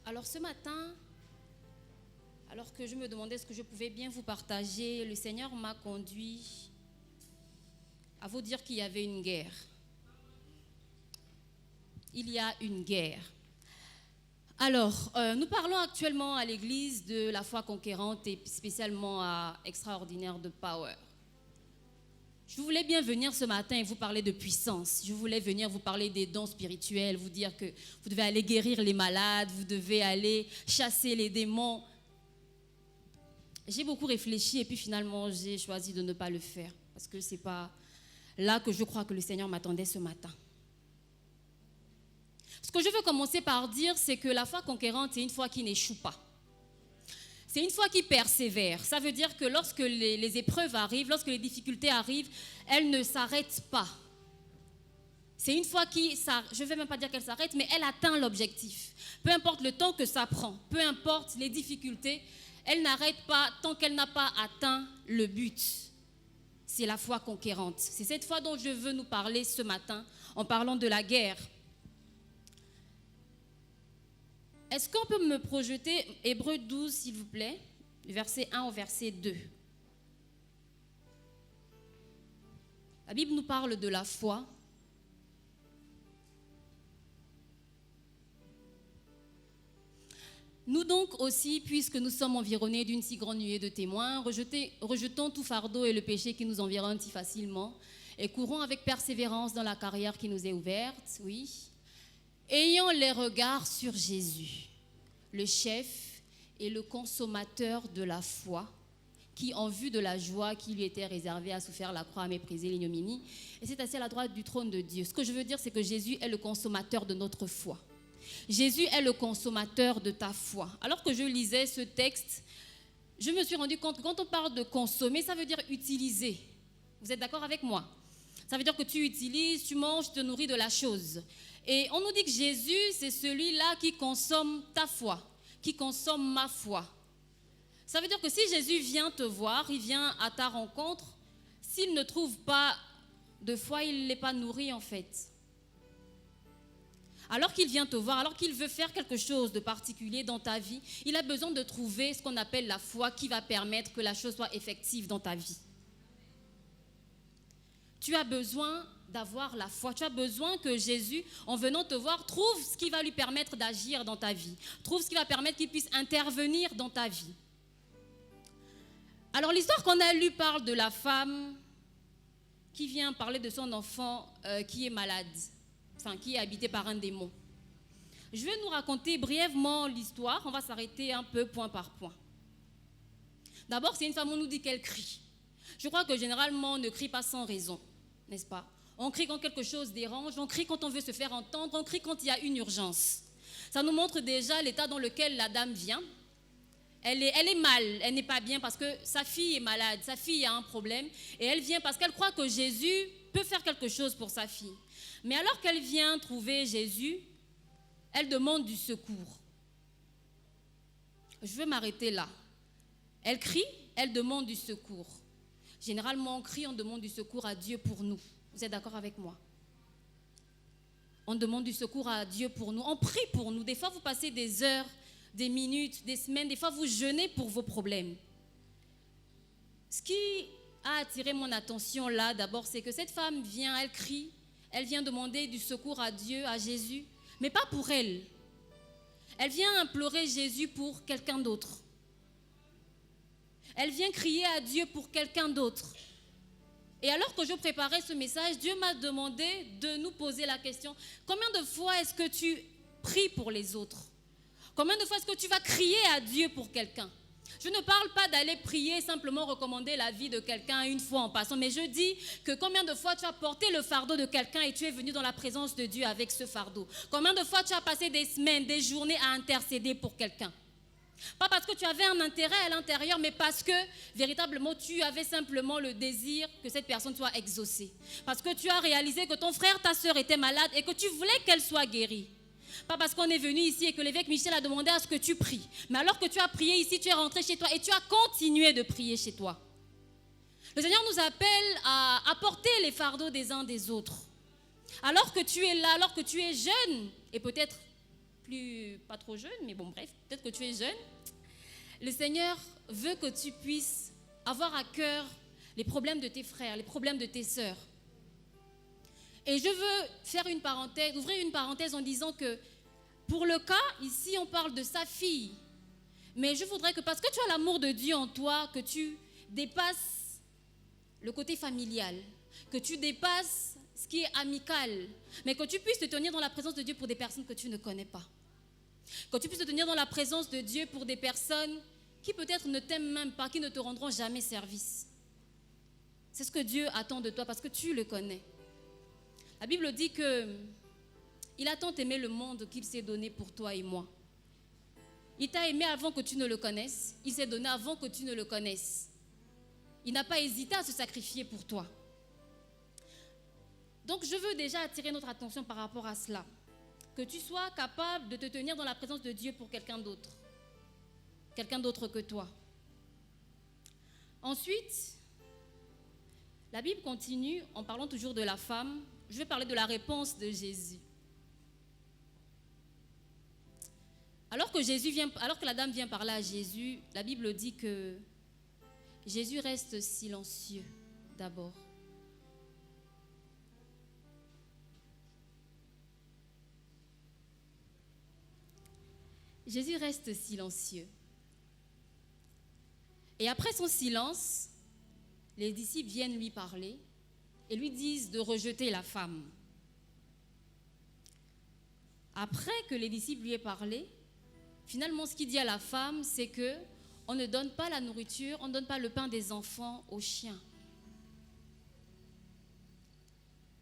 Alors ce matin, alors que je me demandais ce que je pouvais bien vous partager, le Seigneur m'a conduit à vous dire qu'il y avait une guerre. Il y a une guerre. Alors, nous parlons actuellement à l'église de la foi conquérante et spécialement à Extraordinaire de Power. Je voulais bien venir ce matin et vous parler de puissance. Je voulais venir vous parler des dons spirituels, vous dire que vous devez aller guérir les malades, vous devez aller chasser les démons. J'ai beaucoup réfléchi et puis finalement j'ai choisi de ne pas le faire parce que ce n'est pas là que je crois que le Seigneur m'attendait ce matin. Ce que je veux commencer par dire, c'est que la foi conquérante, c'est une foi qui n'échoue pas. C'est une foi qui persévère. Ça veut dire que lorsque les épreuves arrivent, lorsque les difficultés arrivent, elle ne s'arrête pas. C'est une foi qui, je ne vais même pas dire qu'elle s'arrête, mais elle atteint l'objectif. Peu importe le temps que ça prend, peu importe les difficultés, elle n'arrête pas tant qu'elle n'a pas atteint le but. C'est la foi conquérante. C'est cette foi dont je veux nous parler ce matin en parlant de la guerre. Est-ce qu'on peut me projeter Hébreux 12, s'il vous plaît, du verset 1 au verset 2. La Bible nous parle de la foi. Nous donc aussi, puisque nous sommes environnés d'une si grande nuée de témoins, rejetons tout fardeau et le péché qui nous environne si facilement et courons avec persévérance dans la carrière qui nous est ouverte, oui. Ayant les regards sur Jésus, le chef et le consommateur de la foi, qui, en vue de la joie qui lui était réservée, a souffert la croix, a méprisé l'ignominie, et s'est assis à la droite du trône de Dieu. Ce que je veux dire, c'est que Jésus est le consommateur de notre foi. Jésus est le consommateur de ta foi. Alors que je lisais ce texte, je me suis rendu compte que quand on parle de consommer, ça veut dire utiliser. Vous êtes d'accord avec moi? Ça veut dire que tu utilises, tu manges, tu te nourris de la chose. Et on nous dit que Jésus, c'est celui-là qui consomme ta foi, qui consomme ma foi. Ça veut dire que si Jésus vient te voir, il vient à ta rencontre, s'il ne trouve pas de foi, il ne l'est pas nourri en fait. Alors qu'il vient te voir, alors qu'il veut faire quelque chose de particulier dans ta vie, il a besoin de trouver ce qu'on appelle la foi qui va permettre que la chose soit effective dans ta vie. Tu as besoin d'avoir la foi. Tu as besoin que Jésus, en venant te voir, trouve ce qui va lui permettre d'agir dans ta vie. Trouve ce qui va permettre qu'il puisse intervenir dans ta vie. Alors l'histoire qu'on a lue parle de la femme qui vient parler de son enfant qui est malade, enfin qui est habité par un démon. Je vais nous raconter brièvement l'histoire. On va s'arrêter un peu point par point. D'abord, c'est une femme, on nous dit qu'elle crie. Je crois que généralement, on ne crie pas sans raison, n'est-ce pas? On crie quand quelque chose dérange, on crie quand on veut se faire entendre, on crie quand il y a une urgence. Ça nous montre déjà l'état dans lequel la dame vient. Elle est mal, elle n'est pas bien parce que sa fille est malade, sa fille a un problème. Et elle vient parce qu'elle croit que Jésus peut faire quelque chose pour sa fille. Mais alors qu'elle vient trouver Jésus, elle demande du secours. Je vais m'arrêter là. Elle crie, elle demande du secours. Généralement, on crie, on demande du secours à Dieu pour nous. Vous êtes d'accord avec moi? On demande du secours à Dieu pour nous. On prie pour nous. Des fois, vous passez des heures, des minutes, des semaines. Des fois, vous jeûnez pour vos problèmes. Ce qui a attiré mon attention là, d'abord, c'est que cette femme vient, elle crie. Elle vient demander du secours à Dieu, à Jésus. Mais pas pour elle. Elle vient implorer Jésus pour quelqu'un d'autre. Elle vient crier à Dieu pour quelqu'un d'autre. Et alors que je préparais ce message, Dieu m'a demandé de nous poser la question, combien de fois est-ce que tu pries pour les autres? Combien de fois est-ce que tu vas crier à Dieu pour quelqu'un? Je ne parle pas d'aller prier, simplement recommander la vie de quelqu'un une fois en passant, mais je dis que combien de fois tu as porté le fardeau de quelqu'un et tu es venu dans la présence de Dieu avec ce fardeau? Combien de fois tu as passé des semaines, des journées à intercéder pour quelqu'un? Pas parce que tu avais un intérêt à l'intérieur, mais parce que véritablement tu avais simplement le désir que cette personne soit exaucée. Parce que tu as réalisé que ton frère, ta soeur était malade et que tu voulais qu'elle soit guérie. Pas parce qu'on est venu ici et que l'évêque Michel a demandé à ce que tu pries. Mais alors que tu as prié ici, tu es rentré chez toi et tu as continué de prier chez toi. Le Seigneur nous appelle à porter les fardeaux des uns des autres. Alors que tu es là, alors que tu es jeune et peut-être pas trop jeune, mais bon bref, peut-être que tu es jeune. Le Seigneur veut que tu puisses avoir à cœur les problèmes de tes frères, les problèmes de tes sœurs. Et je veux ouvrir une parenthèse en disant que pour le cas, ici on parle de sa fille. Mais je voudrais que parce que tu as l'amour de Dieu en toi, que tu dépasses le côté familial, que tu dépasses ce qui est amical, mais que tu puisses te tenir dans la présence de Dieu pour des personnes que tu ne connais pas. Que tu puisses te tenir dans la présence de Dieu pour des personnes qui peut-être ne t'aiment même pas, qui ne te rendront jamais service. C'est ce que Dieu attend de toi parce que tu le connais. La Bible dit qu'il a tant aimé le monde qu'il s'est donné pour toi et moi. Il t'a aimé avant que tu ne le connaisses. Il s'est donné avant que tu ne le connaisses. Il n'a pas hésité à se sacrifier pour toi. Donc je veux déjà attirer notre attention par rapport à cela. Que tu sois capable de te tenir dans la présence de Dieu pour quelqu'un d'autre. Quelqu'un d'autre que toi. Ensuite, la Bible continue en parlant toujours de la femme. Je vais parler de la réponse de Jésus. Alors que la dame vient parler à Jésus, la Bible dit que Jésus reste silencieux d'abord. Jésus reste silencieux. Et après son silence, les disciples viennent lui parler et lui disent de rejeter la femme. Après que les disciples lui aient parlé, finalement, ce qu'il dit à la femme, c'est qu'on ne donne pas la nourriture, on ne donne pas le pain des enfants aux chiens.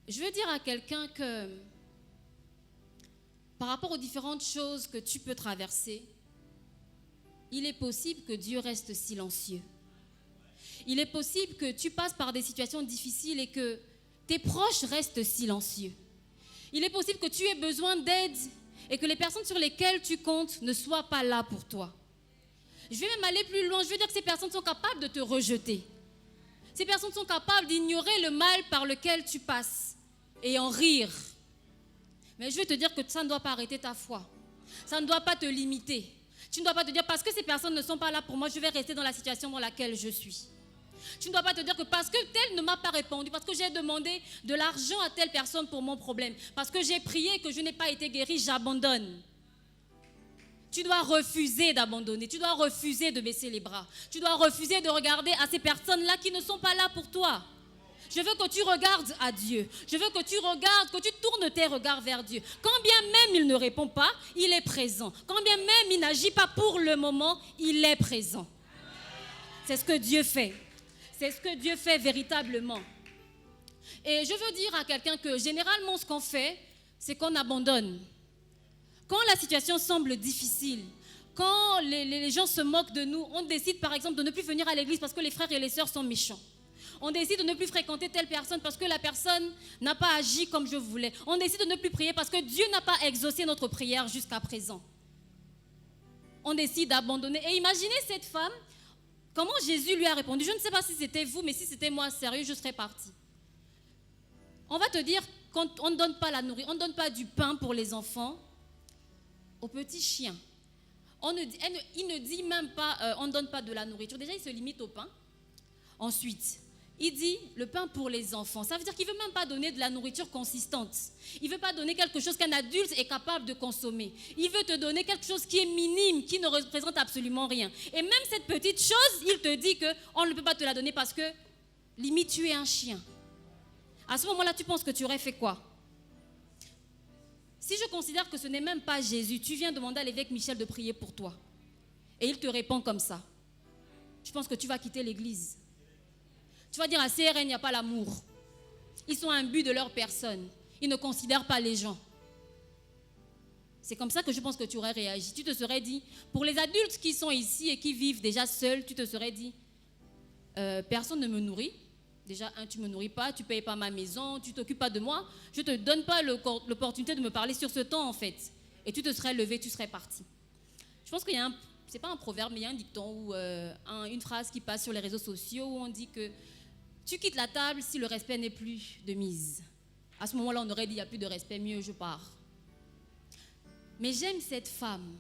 Je veux dire à quelqu'un que par rapport aux différentes choses que tu peux traverser, il est possible que Dieu reste silencieux. Il est possible que tu passes par des situations difficiles et que tes proches restent silencieux. Il est possible que tu aies besoin d'aide et que les personnes sur lesquelles tu comptes ne soient pas là pour toi. Je vais même aller plus loin. Je veux dire que ces personnes sont capables de te rejeter. Ces personnes sont capables d'ignorer le mal par lequel tu passes et en rire. Mais je veux te dire que ça ne doit pas arrêter ta foi. Ça ne doit pas te limiter. Tu ne dois pas te dire parce que ces personnes ne sont pas là pour moi, je vais rester dans la situation dans laquelle je suis. Tu ne dois pas te dire que parce que tel ne m'a pas répondu, parce que j'ai demandé de l'argent à telle personne pour mon problème, parce que j'ai prié et que je n'ai pas été guéri, j'abandonne. Tu dois refuser d'abandonner, tu dois refuser de baisser les bras, tu dois refuser de regarder à ces personnes-là qui ne sont pas là pour toi. Je veux que tu regardes à Dieu. Je veux que tu regardes, que tu tournes tes regards vers Dieu. Quand bien même il ne répond pas, il est présent. Quand bien même il n'agit pas pour le moment, il est présent. C'est ce que Dieu fait. C'est ce que Dieu fait véritablement. Et je veux dire à quelqu'un que généralement ce qu'on fait, c'est qu'on abandonne. Quand la situation semble difficile, quand les gens se moquent de nous, on décide par exemple de ne plus venir à l'église parce que les frères et les sœurs sont méchants. On décide de ne plus fréquenter telle personne parce que la personne n'a pas agi comme je voulais. On décide de ne plus prier parce que Dieu n'a pas exaucé notre prière jusqu'à présent. On décide d'abandonner. Et imaginez cette femme, comment Jésus lui a répondu. Je ne sais pas si c'était vous, mais si c'était moi, sérieux, je serais partie. On va te dire qu'on ne donne pas la nourriture, on ne donne pas du pain pour les enfants aux petits chiens. Il ne dit même pas, on ne donne pas de la nourriture. Déjà, il se limite au pain. Ensuite, il dit le pain pour les enfants. Ça veut dire qu'il ne veut même pas donner de la nourriture consistante. Il ne veut pas donner quelque chose qu'un adulte est capable de consommer. Il veut te donner quelque chose qui est minime, qui ne représente absolument rien. Et même cette petite chose, il te dit qu'on ne peut pas te la donner parce que, limite, tu es un chien. À ce moment-là, tu penses que tu aurais fait quoi? Si je considère que ce n'est même pas Jésus, tu viens demander à l'évêque Michel de prier pour toi. Et il te répond comme ça. Je pense que tu vas quitter l'église. Tu vas dire à CRN, il n'y a pas l'amour. Ils sont imbus de leur personne. Ils ne considèrent pas les gens. C'est comme ça que je pense que tu aurais réagi. Tu te serais dit, pour les adultes qui sont ici et qui vivent déjà seuls, tu te serais dit, personne ne me nourrit. Déjà, tu ne me nourris pas, tu ne payes pas ma maison, tu ne t'occupes pas de moi. Je ne te donne pas l'opportunité de me parler sur ce temps, en fait. Et tu te serais levé, tu serais parti. Je pense qu'il y a c'est pas un proverbe, mais il y a un dicton ou une phrase qui passe sur les réseaux sociaux où on dit que tu quittes la table si le respect n'est plus de mise. À ce moment-là, on aurait dit, il n'y a plus de respect, mieux je pars. Mais j'aime cette femme.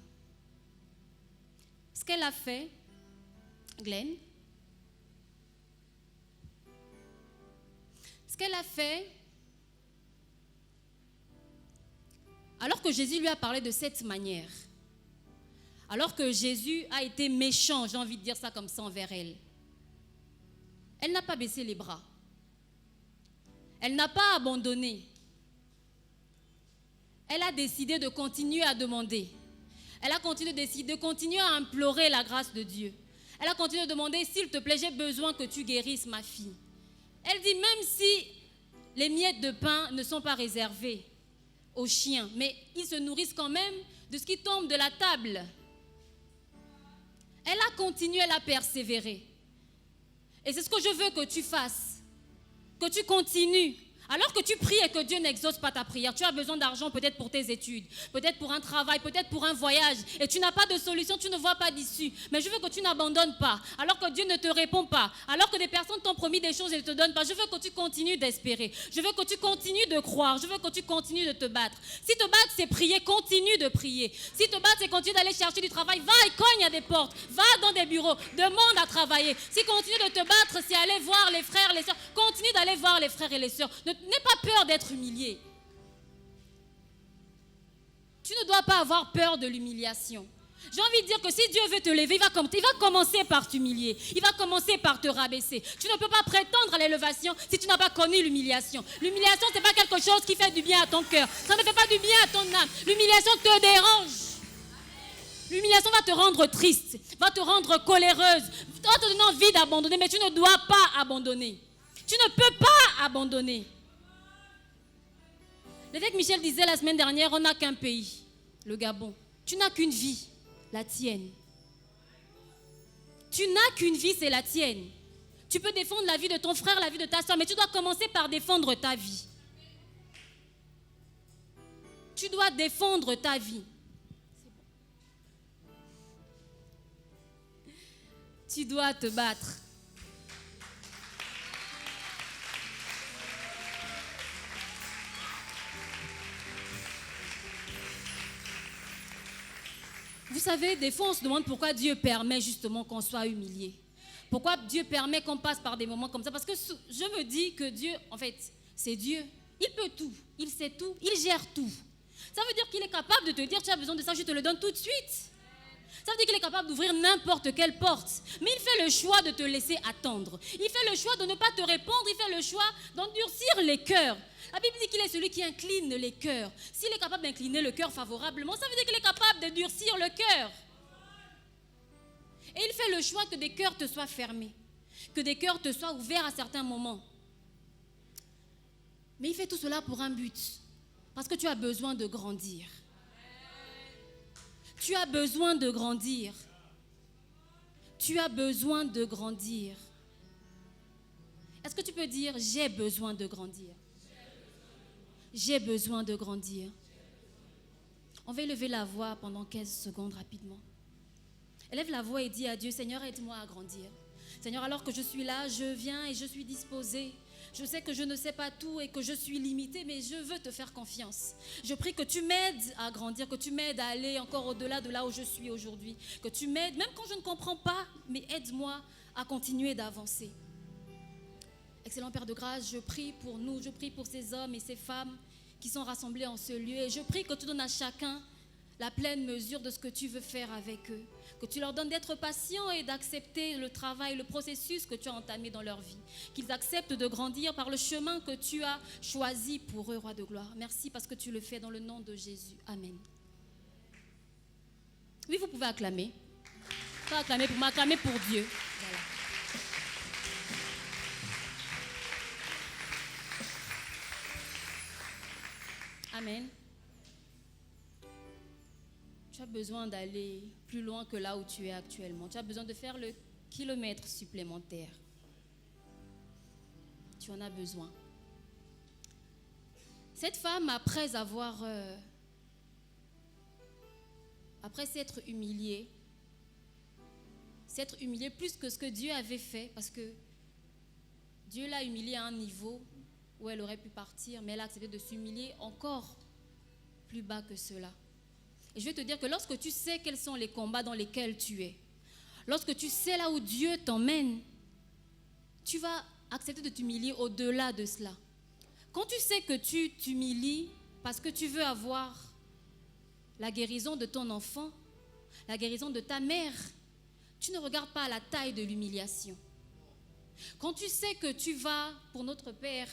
Ce qu'elle a fait, Glenn, ce qu'elle a fait, alors que Jésus lui a parlé de cette manière, alors que Jésus a été méchant, j'ai envie de dire ça comme ça envers elle, elle n'a pas baissé les bras. Elle n'a pas abandonné. Elle a décidé de continuer à demander. Elle a décidé de continuer à implorer la grâce de Dieu. Elle a continué de demander, s'il te plaît, j'ai besoin que tu guérisses ma fille. Elle dit, même si les miettes de pain ne sont pas réservées aux chiens, mais ils se nourrissent quand même de ce qui tombe de la table. Elle a continué, elle a persévéré. Et c'est ce que je veux que tu fasses, que tu continues. Alors que tu pries et que Dieu n'exauce pas ta prière, tu as besoin d'argent peut-être pour tes études, peut-être pour un travail, peut-être pour un voyage, et tu n'as pas de solution, tu ne vois pas d'issue. Mais je veux que tu n'abandonnes pas, alors que Dieu ne te répond pas, alors que des personnes t'ont promis des choses et ne te donnent pas. Je veux que tu continues d'espérer, je veux que tu continues de croire, je veux que tu continues de te battre. Si te battre c'est prier, continue de prier. Si te battre c'est continuer d'aller chercher du travail, va et cogne à des portes, va dans des bureaux, demande à travailler. Si continue de te battre, c'est aller voir les frères, les sœurs, continue d'aller voir les frères et les sœurs. N'aie pas peur d'être humilié. Tu ne dois pas avoir peur de l'humiliation. J'ai envie de dire que si Dieu veut te lever, il va commencer par t'humilier. Il va commencer par te rabaisser. Tu ne peux pas prétendre à l'élévation si tu n'as pas connu l'humiliation. L'humiliation, ce n'est pas quelque chose qui fait du bien à ton cœur. Ça ne fait pas du bien à ton âme. L'humiliation te dérange. L'humiliation va te rendre triste, va te rendre coléreuse, va te donner envie d'abandonner, mais tu ne dois pas abandonner. Tu ne peux pas abandonner. L'évêque Michel disait la semaine dernière, on n'a qu'un pays, le Gabon. Tu n'as qu'une vie, la tienne. Tu n'as qu'une vie, c'est la tienne. Tu peux défendre la vie de ton frère, la vie de ta soeur, mais tu dois commencer par défendre ta vie. Tu dois défendre ta vie. Tu dois te battre. Vous savez, des fois, on se demande pourquoi Dieu permet justement qu'on soit humilié. Pourquoi Dieu permet qu'on passe par des moments comme ça? Parce que je me dis que Dieu, en fait, c'est Dieu. Il peut tout, il sait tout, il gère tout. Ça veut dire qu'il est capable de te dire, tu as besoin de ça, je te le donne tout de suite. Ça veut dire qu'il est capable d'ouvrir n'importe quelle porte. Mais il fait le choix de te laisser attendre. Il fait le choix de ne pas te répondre. Il fait le choix d'endurcir les cœurs. La Bible dit qu'il est celui qui incline les cœurs. S'il est capable d'incliner le cœur favorablement, ça veut dire qu'il est capable de durcir le cœur. Et il fait le choix que des cœurs te soient fermés, que des cœurs te soient ouverts à certains moments. Mais il fait tout cela pour un but. Parce que tu as besoin de grandir. Tu as besoin de grandir. Tu as besoin de grandir. Est-ce que tu peux dire, j'ai besoin de grandir? J'ai besoin de grandir. On va élever la voix pendant 15 secondes rapidement. Élève la voix et dis à Dieu, Seigneur, aide-moi à grandir. Seigneur, alors que je suis là, je viens et je suis disposée. Je sais que je ne sais pas tout et que je suis limitée, mais je veux te faire confiance. Je prie que tu m'aides à grandir, que tu m'aides à aller encore au-delà de là où je suis aujourd'hui. Que tu m'aides, même quand je ne comprends pas, mais aide-moi à continuer d'avancer. Excellent Père de grâce, je prie pour nous, je prie pour ces hommes et ces femmes qui sont rassemblés en ce lieu. Et je prie que tu donnes à chacun la pleine mesure de ce que tu veux faire avec eux. Que tu leur donnes d'être patients et d'accepter le travail, le processus que tu as entamé dans leur vie. Qu'ils acceptent de grandir par le chemin que tu as choisi pour eux, Roi de gloire. Merci parce que tu le fais dans le nom de Jésus. Amen. Oui, vous pouvez acclamer. Pas acclamer pour m'acclamer pour Dieu. Voilà. Amen. Tu as besoin d'aller plus loin que là où tu es actuellement. Tu as besoin de faire le kilomètre supplémentaire. Tu en as besoin. Cette femme, après s'être humiliée plus que ce que Dieu avait fait, parce que Dieu l'a humiliée à un niveau où elle aurait pu partir, mais elle a accepté de s'humilier encore plus bas que cela. Et je vais te dire que lorsque tu sais quels sont les combats dans lesquels tu es, lorsque tu sais là où Dieu t'emmène, tu vas accepter de t'humilier au-delà de cela. Quand tu sais que tu t'humilies parce que tu veux avoir la guérison de ton enfant, la guérison de ta mère, tu ne regardes pas à la taille de l'humiliation. Quand tu sais que tu vas, pour notre Père,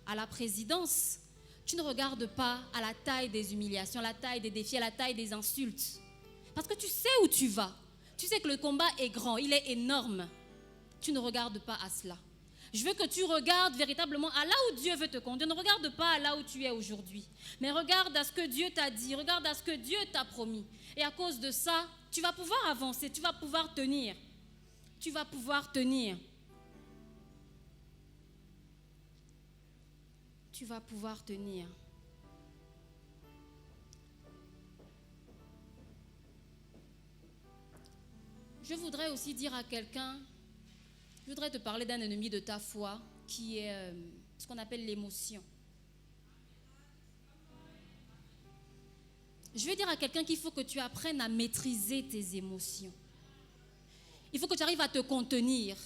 à la présidence, tu ne regardes pas à la taille des humiliations, à la taille des défis, à la taille des insultes. Parce que tu sais où tu vas. Tu sais que le combat est grand, il est énorme. Tu ne regardes pas à cela. Je veux que tu regardes véritablement à là où Dieu veut te conduire. Ne regarde pas à là où tu es aujourd'hui. Mais regarde à ce que Dieu t'a dit. Regarde à ce que Dieu t'a promis. Et à cause de ça, tu vas pouvoir avancer. Tu vas pouvoir tenir. Tu vas pouvoir tenir. Tu vas pouvoir tenir. Je voudrais aussi dire à quelqu'un, je voudrais te parler d'un ennemi de ta foi qui est ce qu'on appelle l'émotion. Je vais dire à quelqu'un qu'il faut que tu apprennes à maîtriser tes émotions. Il faut que tu arrives à te contenir.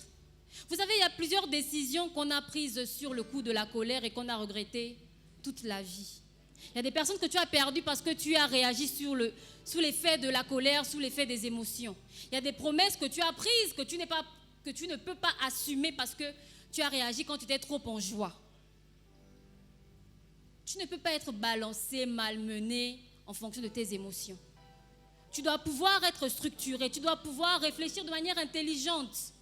Vous savez, il y a plusieurs décisions qu'on a prises sur le coup de la colère et qu'on a regrettées toute la vie. Il y a des personnes que tu as perdues parce que tu as réagi sous l'effet de la colère, sous l'effet des émotions. Il y a des promesses que tu as prises que tu ne peux pas assumer parce que tu as réagi quand tu étais trop en joie. Tu ne peux pas être balancé, malmené en fonction de tes émotions. Tu dois pouvoir être structuré, tu dois pouvoir réfléchir de manière intelligente.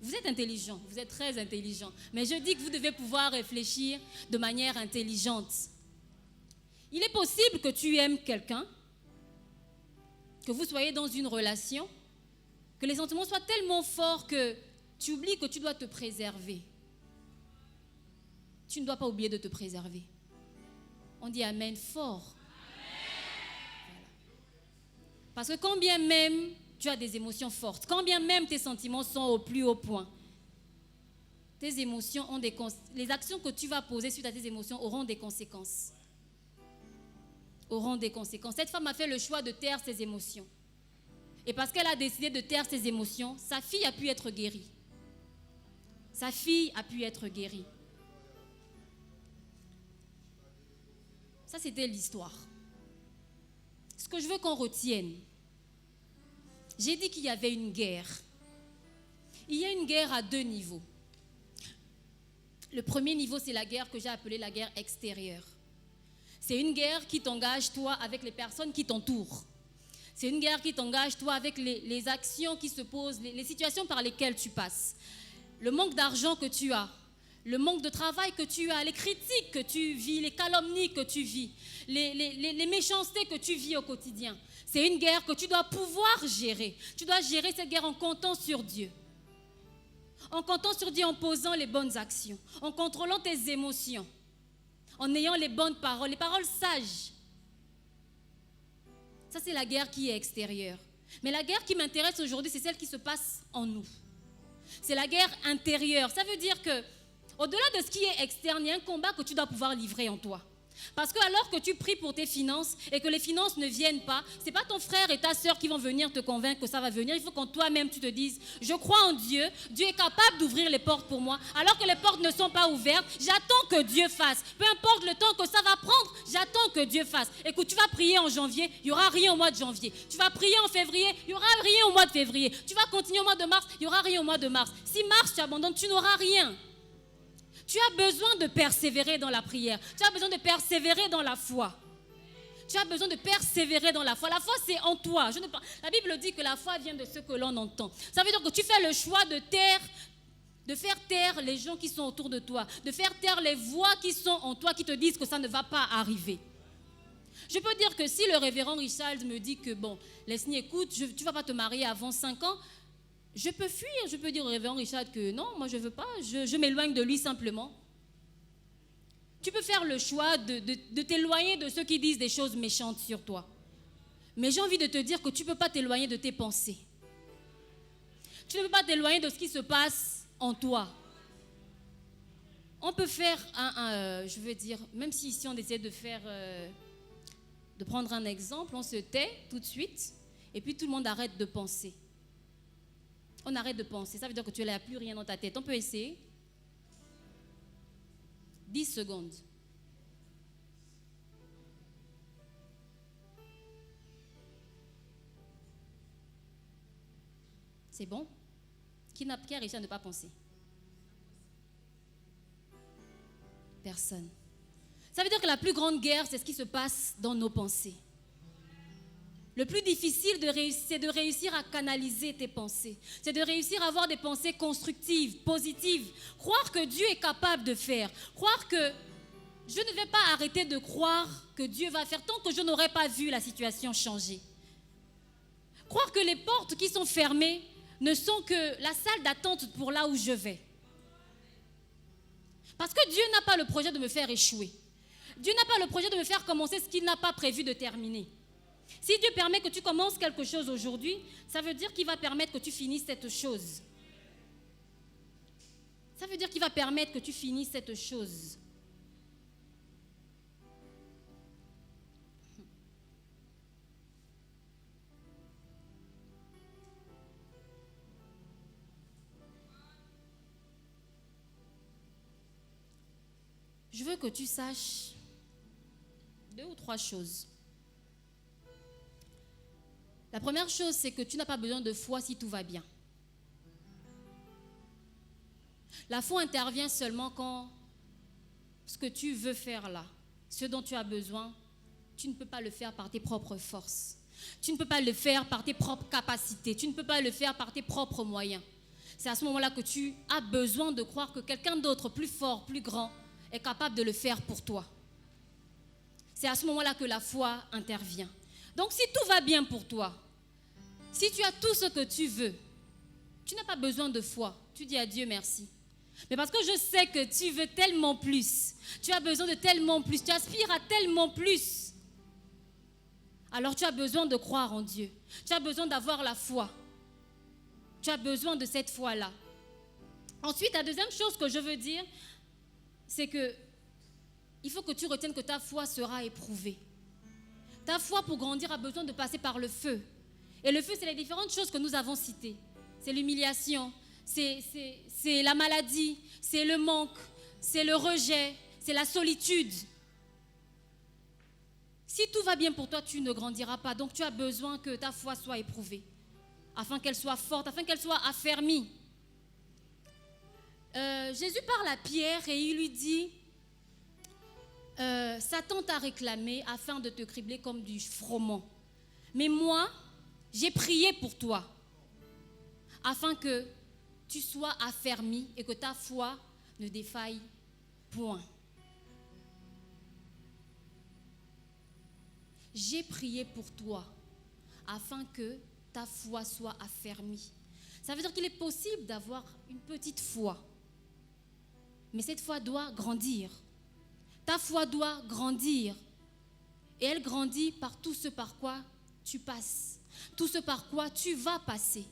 Vous êtes intelligent, vous êtes très intelligent, mais je dis que vous devez pouvoir réfléchir de manière intelligente. Il est possible que tu aimes quelqu'un, que vous soyez dans une relation, que les sentiments soient tellement forts que tu oublies que tu dois te préserver. Tu ne dois pas oublier de te préserver. On dit amen fort. Voilà. Parce que quand bien même tu as des émotions fortes, quand bien même tes sentiments sont au plus haut point, tes émotions ont les actions que tu vas poser suite à tes émotions auront des conséquences. Auront des conséquences. Cette femme a fait le choix de taire ses émotions. Et parce qu'elle a décidé de taire ses émotions, sa fille a pu être guérie. Sa fille a pu être guérie. Ça, c'était l'histoire. Ce que je veux qu'on retienne, j'ai dit qu'il y avait une guerre. Il y a une guerre à 2 niveaux. Le premier niveau, c'est la guerre que j'ai appelée la guerre extérieure. C'est une guerre qui t'engage, toi, avec les personnes qui t'entourent. C'est une guerre qui t'engage, toi, avec les actions qui se posent, les situations par lesquelles tu passes. Le manque d'argent que tu as, le manque de travail que tu as, les critiques que tu vis, les calomnies que tu vis, les méchancetés que tu vis au quotidien. C'est une guerre que tu dois pouvoir gérer. Tu dois gérer cette guerre en comptant sur Dieu. En comptant sur Dieu, en posant les bonnes actions, en contrôlant tes émotions, en ayant les bonnes paroles, les paroles sages. Ça, c'est la guerre qui est extérieure. Mais la guerre qui m'intéresse aujourd'hui, c'est celle qui se passe en nous. C'est la guerre intérieure. Ça veut dire que, au-delà de ce qui est externe, il y a un combat que tu dois pouvoir livrer en toi. Parce que alors que tu pries pour tes finances et que les finances ne viennent pas, ce n'est pas ton frère et ta soeur qui vont venir te convaincre que ça va venir. Il faut qu'en toi-même tu te dises, je crois en Dieu, Dieu est capable d'ouvrir les portes pour moi. Alors que les portes ne sont pas ouvertes, j'attends que Dieu fasse. Peu importe le temps que ça va prendre, j'attends que Dieu fasse. Écoute, tu vas prier en janvier, il n'y aura rien au mois de janvier. Tu vas prier en février, il n'y aura rien au mois de février. Tu vas continuer au mois de mars, il n'y aura rien au mois de mars. Si mars tu abandonnes, tu n'auras rien. Tu as besoin de persévérer dans la prière. Tu as besoin de persévérer dans la foi. Tu as besoin de persévérer dans la foi. La foi, c'est en toi. La Bible dit que la foi vient de ce que l'on entend. Ça veut dire que tu fais le choix de faire taire les gens qui sont autour de toi, de faire taire les voix qui sont en toi qui te disent que ça ne va pas arriver. Je peux dire que si le révérend Richard me dit que, bon, Leslie, écoute, tu ne vas pas te marier avant 5 ans, je peux fuir, je peux dire au révérend Richard que non, moi je ne veux pas, je m'éloigne de lui simplement. Tu peux faire le choix de t'éloigner de ceux qui disent des choses méchantes sur toi. Mais j'ai envie de te dire que tu ne peux pas t'éloigner de tes pensées. Tu ne peux pas t'éloigner de ce qui se passe en toi. On peut faire je veux dire, même si ici on essaie de faire de prendre un exemple, on se tait tout de suite et puis tout le monde arrête de penser. On arrête de penser, ça veut dire que tu n'as plus rien dans ta tête. On peut essayer 10 secondes. C'est bon? Qui a réussi à ne pas penser? Personne. Ça veut dire que la plus grande guerre, c'est ce qui se passe dans nos pensées. Le plus difficile, c'est de réussir à canaliser tes pensées. C'est de réussir à avoir des pensées constructives, positives. Croire que Dieu est capable de faire. Croire que je ne vais pas arrêter de croire que Dieu va faire tant que je n'aurai pas vu la situation changer. Croire que les portes qui sont fermées ne sont que la salle d'attente pour là où je vais. Parce que Dieu n'a pas le projet de me faire échouer. Dieu n'a pas le projet de me faire commencer ce qu'il n'a pas prévu de terminer. Si Dieu permet que tu commences quelque chose aujourd'hui, ça veut dire qu'il va permettre que tu finisses cette chose. Ça veut dire qu'il va permettre que tu finisses cette chose. Je veux que tu saches 2 ou 3 choses. La première chose, c'est que tu n'as pas besoin de foi si tout va bien. La foi intervient seulement quand ce que tu veux faire là, ce dont tu as besoin, tu ne peux pas le faire par tes propres forces. Tu ne peux pas le faire par tes propres capacités. Tu ne peux pas le faire par tes propres moyens. C'est à ce moment-là que tu as besoin de croire que quelqu'un d'autre, plus fort, plus grand, est capable de le faire pour toi. C'est à ce moment-là que la foi intervient. Donc si tout va bien pour toi, si tu as tout ce que tu veux, tu n'as pas besoin de foi. Tu dis à Dieu merci. Mais parce que je sais que tu veux tellement plus, tu as besoin de tellement plus, tu aspires à tellement plus, alors tu as besoin de croire en Dieu. Tu as besoin d'avoir la foi. Tu as besoin de cette foi-là. Ensuite, la deuxième chose que je veux dire, c'est que il faut que tu retiennes que ta foi sera éprouvée. Ta foi, pour grandir, a besoin de passer par le feu. Et le feu, c'est les différentes choses que nous avons citées. C'est l'humiliation, c'est la maladie, c'est le manque, c'est le rejet, c'est la solitude. Si tout va bien pour toi, tu ne grandiras pas. Donc tu as besoin que ta foi soit éprouvée, afin qu'elle soit forte, afin qu'elle soit affermie. Jésus parle à Pierre et il lui dit Satan t'a réclamé afin de te cribler comme du froment. Mais moi, j'ai prié pour toi, afin que tu sois affermi et que ta foi ne défaille point. J'ai prié pour toi, afin que ta foi soit affermie. Ça veut dire qu'il est possible d'avoir une petite foi. Mais cette foi doit grandir. Ta foi doit grandir. Et elle grandit par tout ce par quoi tu passes. Tout ce par quoi tu vas passer.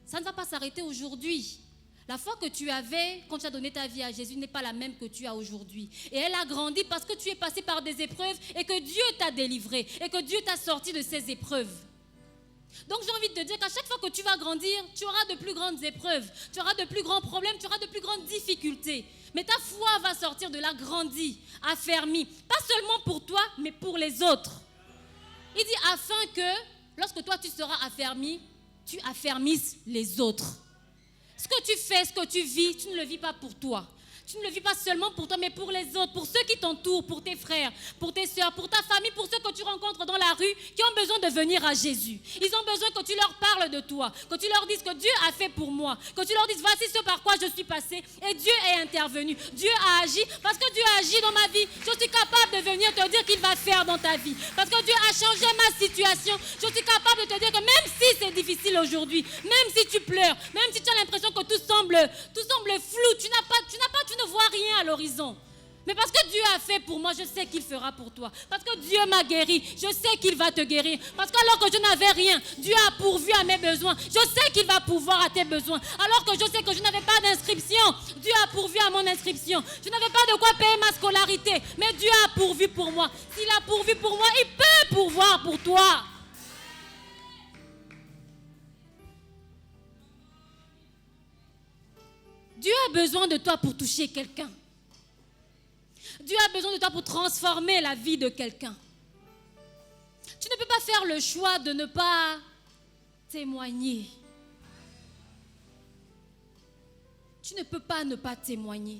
Ça ne va pas s'arrêter aujourd'hui. La foi que tu avais quand tu as donné ta vie à Jésus n'est pas la même que tu as aujourd'hui. Et elle a grandi parce que tu es passé par des épreuves et que Dieu t'a délivré et que Dieu t'a sorti de ces épreuves. Donc j'ai envie de te dire qu'à chaque fois que tu vas grandir, tu auras de plus grandes épreuves, tu auras de plus grands problèmes, tu auras de plus grandes difficultés. Mais ta foi va sortir de là grandie, affermie, pas seulement pour toi, mais pour les autres. Il dit afin que, lorsque toi tu seras affermi, tu affermisses les autres. Ce que tu fais, ce que tu vis, tu ne le vis pas pour toi. Tu ne le vis pas seulement pour toi, mais pour les autres, pour ceux qui t'entourent, pour tes frères, pour tes soeurs, pour ta famille, pour ceux que tu rencontres dans la rue qui ont besoin de venir à Jésus. Ils ont besoin que tu leur parles de toi, que tu leur dises que Dieu a fait pour moi, que tu leur dises voici ce par quoi je suis passé et Dieu est intervenu. Dieu a agi parce que Dieu a agi dans ma vie. Je suis capable de venir te dire qu'il va faire dans ta vie. Parce que Dieu a changé ma situation. Je suis capable de te dire que même si c'est difficile aujourd'hui, même si tu pleures, même si tu as l'impression que tout semble flou, tu ne vois rien à l'horizon. Mais parce que Dieu a fait pour moi, je sais qu'il fera pour toi. Parce que Dieu m'a guéri, je sais qu'il va te guérir. Parce que alors que je n'avais rien, Dieu a pourvu à mes besoins. Je sais qu'il va pourvoir à tes besoins. Alors que je sais que je n'avais pas d'inscription, Dieu a pourvu à mon inscription. Je n'avais pas de quoi payer ma scolarité, mais Dieu a pourvu pour moi. S'il a pourvu pour moi, il peut pourvoir pour toi. Dieu a besoin de toi pour toucher quelqu'un. Dieu a besoin de toi pour transformer la vie de quelqu'un. Tu ne peux pas faire le choix de ne pas témoigner. Tu ne peux pas ne pas témoigner.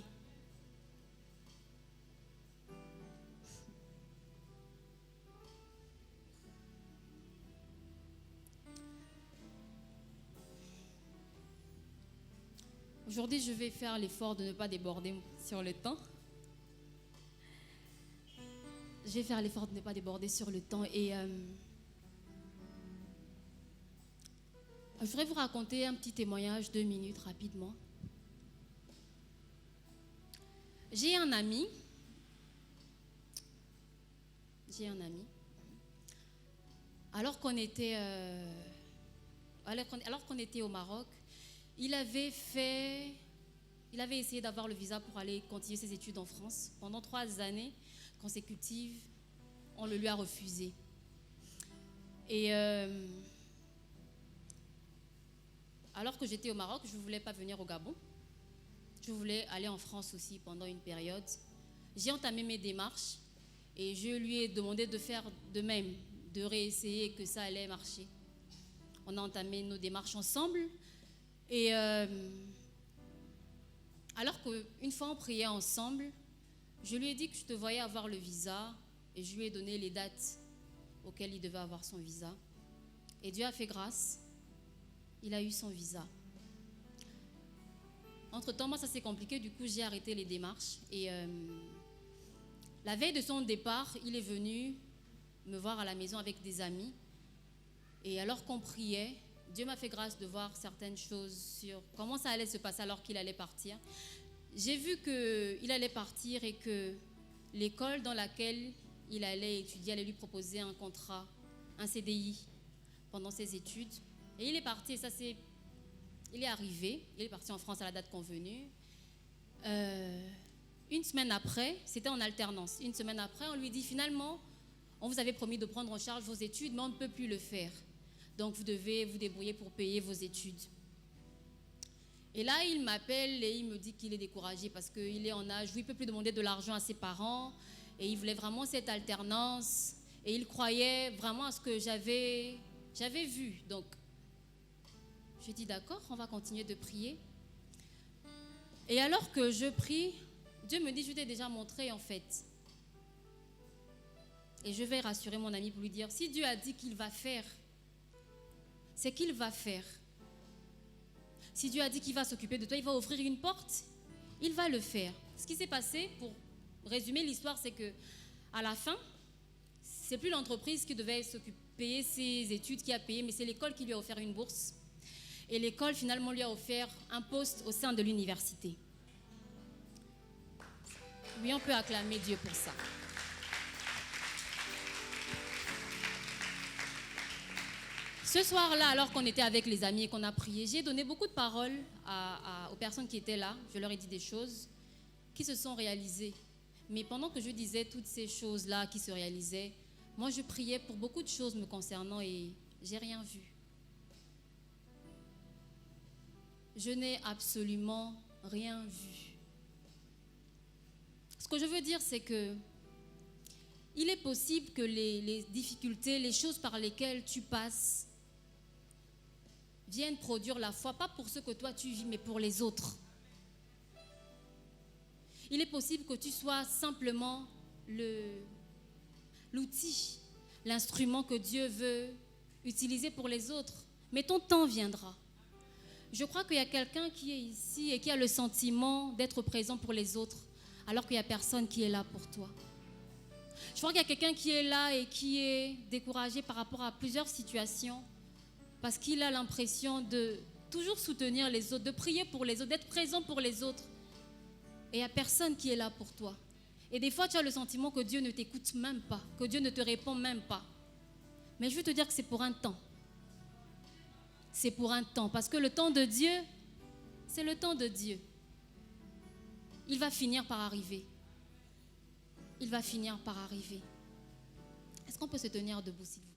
Aujourd'hui, je vais faire l'effort de ne pas déborder sur le temps. Je vais faire l'effort de ne pas déborder sur le temps et je voudrais vous raconter un petit témoignage, 2 minutes rapidement. J'ai un ami. Alors qu'on était au Maroc, il avait essayé d'avoir le visa pour aller continuer ses études en France. Pendant 3 années consécutives, on le lui a refusé. Et alors que j'étais au Maroc, je ne voulais pas venir au Gabon. Je voulais aller en France aussi pendant une période. J'ai entamé mes démarches et je lui ai demandé de faire de même, de réessayer que ça allait marcher. On a entamé nos démarches ensemble. Et alors qu'une fois on priait ensemble, je lui ai dit que je te voyais avoir le visa et je lui ai donné les dates auxquelles il devait avoir son visa. Et Dieu a fait grâce, il a eu son visa. Entre-temps, moi ça s'est compliqué, du coup j'ai arrêté les démarches. Et la veille de son départ, il est venu me voir à la maison avec des amis. Et alors qu'on priait, Dieu m'a fait grâce de voir certaines choses sur comment ça allait se passer alors qu'il allait partir. J'ai vu qu'il allait partir et que l'école dans laquelle il allait étudier allait lui proposer un contrat, un CDI pendant ses études. Et il est parti, et il est arrivé, il est parti en France à la date convenue. Une semaine après, c'était en alternance, une semaine après, on lui dit finalement, on vous avait promis de prendre en charge vos études, mais on ne peut plus le faire. Donc, vous devez vous débrouiller pour payer vos études. Et là, il m'appelle et il me dit qu'il est découragé parce qu'il est en âge où il ne peut plus demander de l'argent à ses parents. Et il voulait vraiment cette alternance. Et il croyait vraiment à ce que j'avais vu. Donc, je dis d'accord, on va continuer de prier. Et alors que je prie, Dieu me dit, je t'ai déjà montré en fait. Et je vais rassurer mon ami pour lui dire, si Dieu a dit qu'il va faire, c'est qu'il va faire. Si Dieu a dit qu'il va s'occuper de toi, il va ouvrir une porte, il va le faire. Ce qui s'est passé, pour résumer l'histoire, c'est que à la fin, c'est plus l'entreprise qui devait payer ses études qui a payé, mais c'est l'école qui lui a offert une bourse. Et l'école finalement lui a offert un poste au sein de l'université. Oui, on peut acclamer Dieu pour ça. Ce soir-là, alors qu'on était avec les amis et qu'on a prié, j'ai donné beaucoup de paroles aux personnes qui étaient là. Je leur ai dit des choses qui se sont réalisées. Mais pendant que je disais toutes ces choses-là qui se réalisaient, moi je priais pour beaucoup de choses me concernant et j'ai rien vu. Je n'ai absolument rien vu. Ce que je veux dire, c'est que il est possible que les difficultés, les choses par lesquelles tu passes, viennent produire la foi, pas pour ce que toi tu vis, mais pour les autres. Il est possible que tu sois simplement l'outil, l'instrument que Dieu veut utiliser pour les autres, mais ton temps viendra. Je crois qu'il y a quelqu'un qui est ici et qui a le sentiment d'être présent pour les autres, alors qu'il n'y a personne qui est là pour toi. Je crois qu'il y a quelqu'un qui est là et qui est découragé par rapport à plusieurs situations, parce qu'il a l'impression de toujours soutenir les autres, de prier pour les autres, d'être présent pour les autres. Et il n'y a personne qui est là pour toi. Et des fois, tu as le sentiment que Dieu ne t'écoute même pas, que Dieu ne te répond même pas. Mais je veux te dire que c'est pour un temps. C'est pour un temps, parce que le temps de Dieu, c'est le temps de Dieu. Il va finir par arriver. Il va finir par arriver. Est-ce qu'on peut se tenir debout, s'il vous plaît?